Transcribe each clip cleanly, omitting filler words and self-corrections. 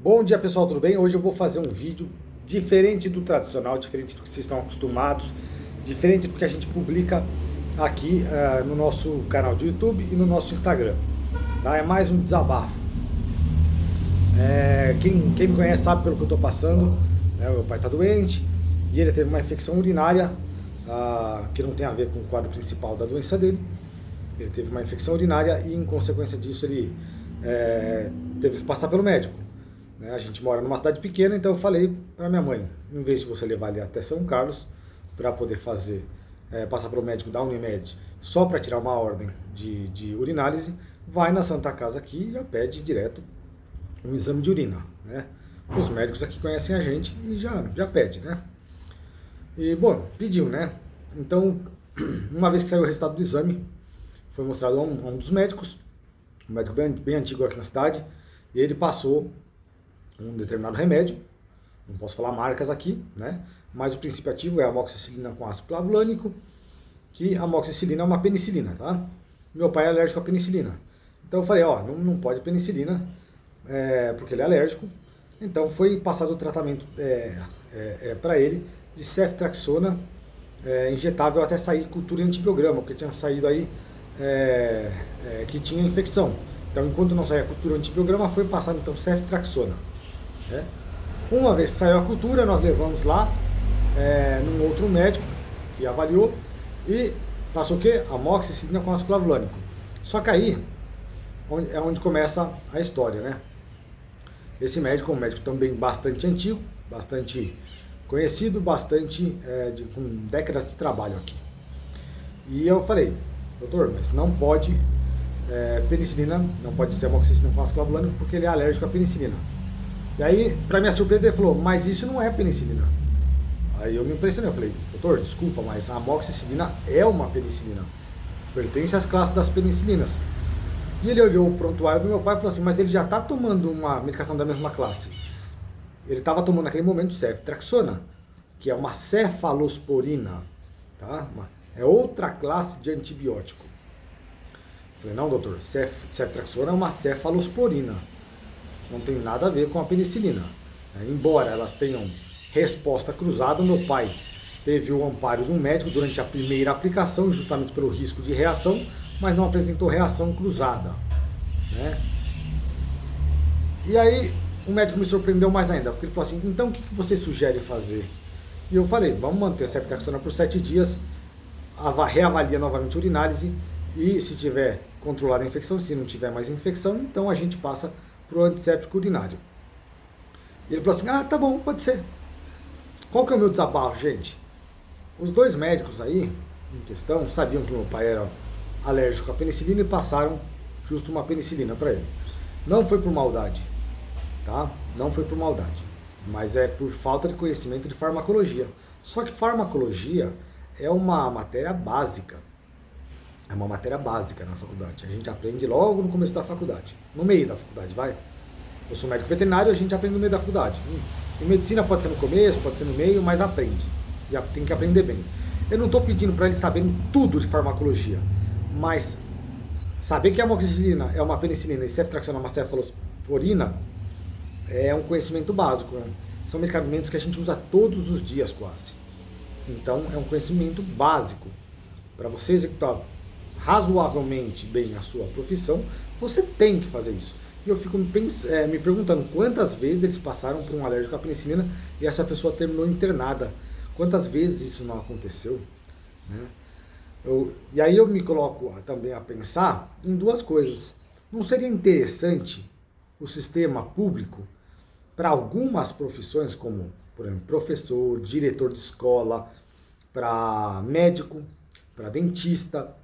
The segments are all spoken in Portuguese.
Bom dia pessoal, tudo bem? Hoje eu vou fazer um vídeo diferente do tradicional, diferente do que vocês estão acostumados, diferente do que a gente publica aqui no nosso canal de YouTube e no nosso Instagram. Tá? É mais um desabafo. Quem me conhece sabe pelo que eu estou passando, né? Meu pai está doente e ele teve uma infecção urinária que não tem a ver com o quadro principal da doença dele. Ele teve uma infecção urinária e em consequência disso ele teve que passar pelo médico. A gente mora numa cidade pequena, então eu falei para minha mãe, em vez de você levar ele até São Carlos para poder passar pelo médico da Unimed só para tirar uma ordem de urinálise, vai na Santa Casa aqui e já pede direto um exame de urina, né? Os médicos aqui conhecem a gente e já pede, né? E bom, pediu, né? Então, uma vez que saiu o resultado do exame, foi mostrado a um dos médicos, um médico bem antigo aqui na cidade, e ele passou um determinado remédio, não posso falar marcas aqui, né? Mas o princípio ativo é a amoxicilina com ácido clavulânico, que a amoxicilina é uma penicilina, tá? Meu pai é alérgico à penicilina. Então eu falei, ó, não pode penicilina, porque ele é alérgico. Então foi passado o tratamento para ele de ceftriaxona injetável até sair cultura em antibiograma, porque tinha saído aí que tinha infecção. Então enquanto não saía a cultura antibiograma, foi passado então ceftriaxona. Uma vez que saiu a cultura, nós levamos lá num outro médico que avaliou e passou o quê? Amoxicilina com ácido clavulânico. Só que aí é onde começa a história, né? Esse médico é um médico também bastante antigo, bastante conhecido, com décadas de trabalho aqui. E eu falei, doutor, mas não pode penicilina, não pode ser amoxicilina com ácido clavulânico porque ele é alérgico à penicilina. E aí, pra minha surpresa, ele falou, mas isso não é penicilina. Aí eu me impressionei, eu falei, doutor, desculpa, mas a amoxicilina é uma penicilina. Pertence às classes das penicilinas. E ele olhou o prontuário do meu pai e falou assim, mas ele já está tomando uma medicação da mesma classe. Ele estava tomando naquele momento ceftriaxona, que é uma cefalosporina, tá? É outra classe de antibiótico. Eu falei, não, doutor, ceftriaxona é uma cefalosporina. Não tem nada a ver com a penicilina. Embora elas tenham resposta cruzada, meu pai teve o amparo de um médico durante a primeira aplicação, justamente pelo risco de reação, mas não apresentou reação cruzada, né? E aí o médico me surpreendeu mais ainda, porque ele falou assim, então o que você sugere fazer? E eu falei, vamos manter a ceftriaxona por 7 dias, reavalia novamente a urinálise, e se tiver controlada a infecção, se não tiver mais infecção, então a gente passa para o antisséptico urinário. E ele falou assim, tá bom, pode ser. Qual que é o meu desabafo, gente? Os dois médicos aí, em questão, sabiam que meu pai era alérgico à penicilina e passaram justo uma penicilina para ele. Não foi por maldade, tá? Não foi por maldade, mas é por falta de conhecimento de farmacologia. Só que farmacologia é uma matéria básica. É uma matéria básica na faculdade. A gente aprende logo no começo da faculdade. No meio da faculdade, vai. Eu sou médico veterinário, a gente aprende no meio da faculdade. Em medicina pode ser no começo, pode ser no meio, mas aprende. Já tem que aprender bem. Eu não estou pedindo para eles saberem tudo de farmacologia, mas saber que a amoxicilina é uma penicilina e ceftriaxona é uma cefalosporina é um conhecimento básico, né? São medicamentos que a gente usa todos os dias quase. Então é um conhecimento básico. Para você executar razoavelmente bem a sua profissão, você tem que fazer isso. E eu fico me perguntando quantas vezes eles passaram por um alérgico à penicilina e essa pessoa terminou internada. Quantas vezes isso não aconteceu, né? E aí eu me coloco também a pensar em duas coisas. Não seria interessante o sistema público para algumas profissões, como, por exemplo, professor, diretor de escola, para médico, para dentista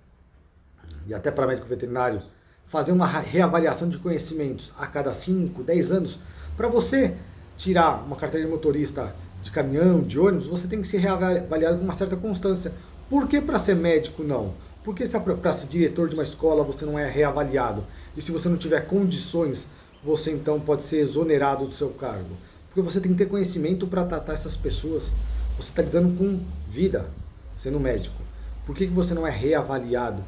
e até para médico veterinário, fazer uma reavaliação de conhecimentos a cada 5, 10 anos. Para você tirar uma carteira de motorista de caminhão, de ônibus, você tem que ser reavaliado com uma certa constância. Por que para ser médico não? Por que para ser diretor de uma escola você não é reavaliado? E se você não tiver condições, você então pode ser exonerado do seu cargo? Porque você tem que ter conhecimento para tratar essas pessoas. Você está lidando com vida, sendo médico. Por que você não é reavaliado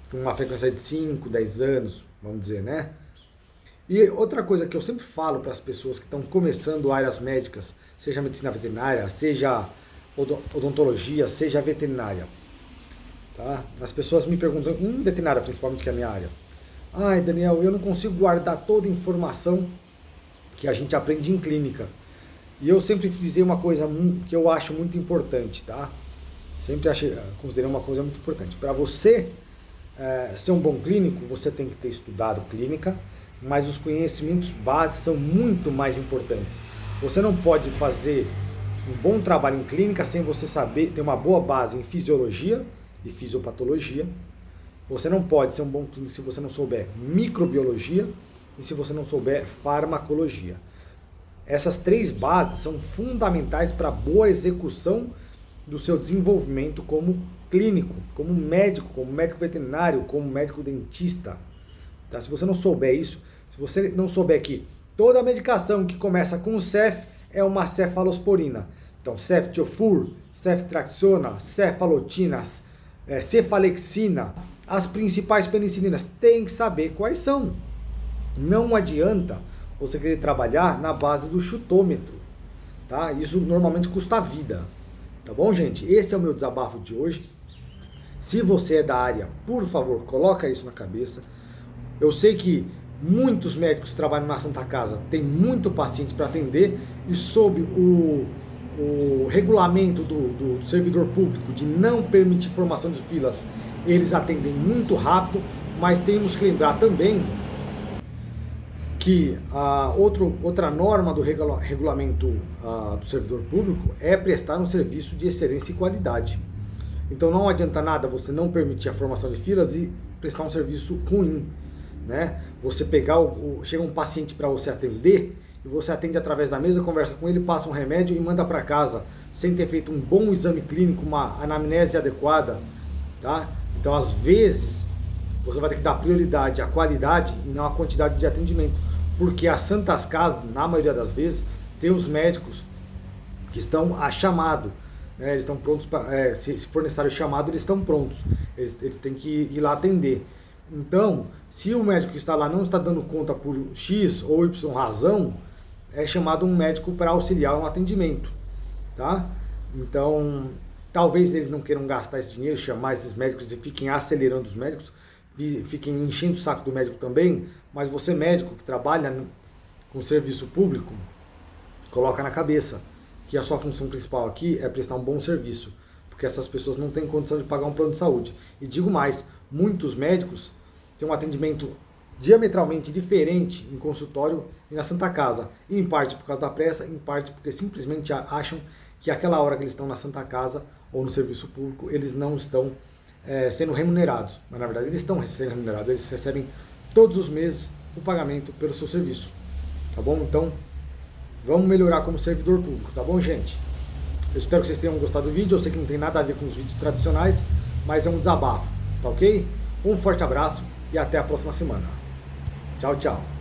com uma frequência de 5, 10 anos, vamos dizer, né? E outra coisa que eu sempre falo para as pessoas que estão começando áreas médicas, seja medicina veterinária, seja odontologia, seja veterinária, tá? As pessoas me perguntam, veterinária principalmente, que é a minha área, ai, Daniel, eu não consigo guardar toda a informação que a gente aprende em clínica. E eu sempre dizia uma coisa que eu acho muito importante, tá? Sempre considerei uma coisa muito importante. Para você ser um bom clínico, você tem que ter estudado clínica, mas os conhecimentos básicos são muito mais importantes. Você não pode fazer um bom trabalho em clínica sem você saber, ter uma boa base em fisiologia e fisiopatologia. Você não pode ser um bom clínico se você não souber microbiologia e se você não souber farmacologia. Essas 3 bases são fundamentais para a boa execução do seu desenvolvimento como clínico, como médico veterinário, como médico dentista. Tá? Se você não souber isso, se você não souber que toda medicação que começa com CEF é uma cefalosporina. Então, ceftiofur, ceftriaxona, cefalotinas, cefalexina, as principais penicilinas, tem que saber quais são. Não adianta você querer trabalhar na base do chutômetro, tá? Isso normalmente custa a vida, tá bom, gente? Esse é o meu desabafo de hoje. Se você é da área, por favor, coloca isso na cabeça. Eu sei que muitos médicos que trabalham na Santa Casa têm muito paciente para atender e sob o regulamento do servidor público de não permitir formação de filas, eles atendem muito rápido, mas temos que lembrar também que outra norma do regulamento do servidor público é prestar um serviço de excelência e qualidade. Então não adianta nada você não permitir a formação de filas e prestar um serviço ruim, né? Você chega um paciente para você atender e você atende através da mesa, conversa com ele, passa um remédio e manda para casa sem ter feito um bom exame clínico, uma anamnese adequada, tá? Então às vezes você vai ter que dar prioridade à qualidade e não à quantidade de atendimento, porque as Santas Casas, na maioria das vezes, tem os médicos que estão a chamado, né? Eles estão prontos, se for necessário chamado, eles estão prontos, eles têm que ir lá atender. Então, se o médico que está lá não está dando conta por X ou Y razão, é chamado um médico para auxiliar no atendimento, tá? Então, talvez eles não queiram gastar esse dinheiro, chamar esses médicos e fiquem acelerando os médicos, fiquem enchendo o saco do médico também, mas você médico que trabalha com serviço público, coloca na cabeça que a sua função principal aqui é prestar um bom serviço, porque essas pessoas não têm condição de pagar um plano de saúde. E digo mais, muitos médicos têm um atendimento diametralmente diferente em consultório e na Santa Casa, em parte por causa da pressa, em parte porque simplesmente acham que aquela hora que eles estão na Santa Casa ou no serviço público, eles não estão sendo remunerados, mas na verdade eles estão sendo remunerados, eles recebem todos os meses o pagamento pelo seu serviço, tá bom? Então, vamos melhorar como servidor público, tá bom, gente? Eu espero que vocês tenham gostado do vídeo, eu sei que não tem nada a ver com os vídeos tradicionais, mas é um desabafo, tá ok? Um forte abraço e até a próxima semana. Tchau, tchau.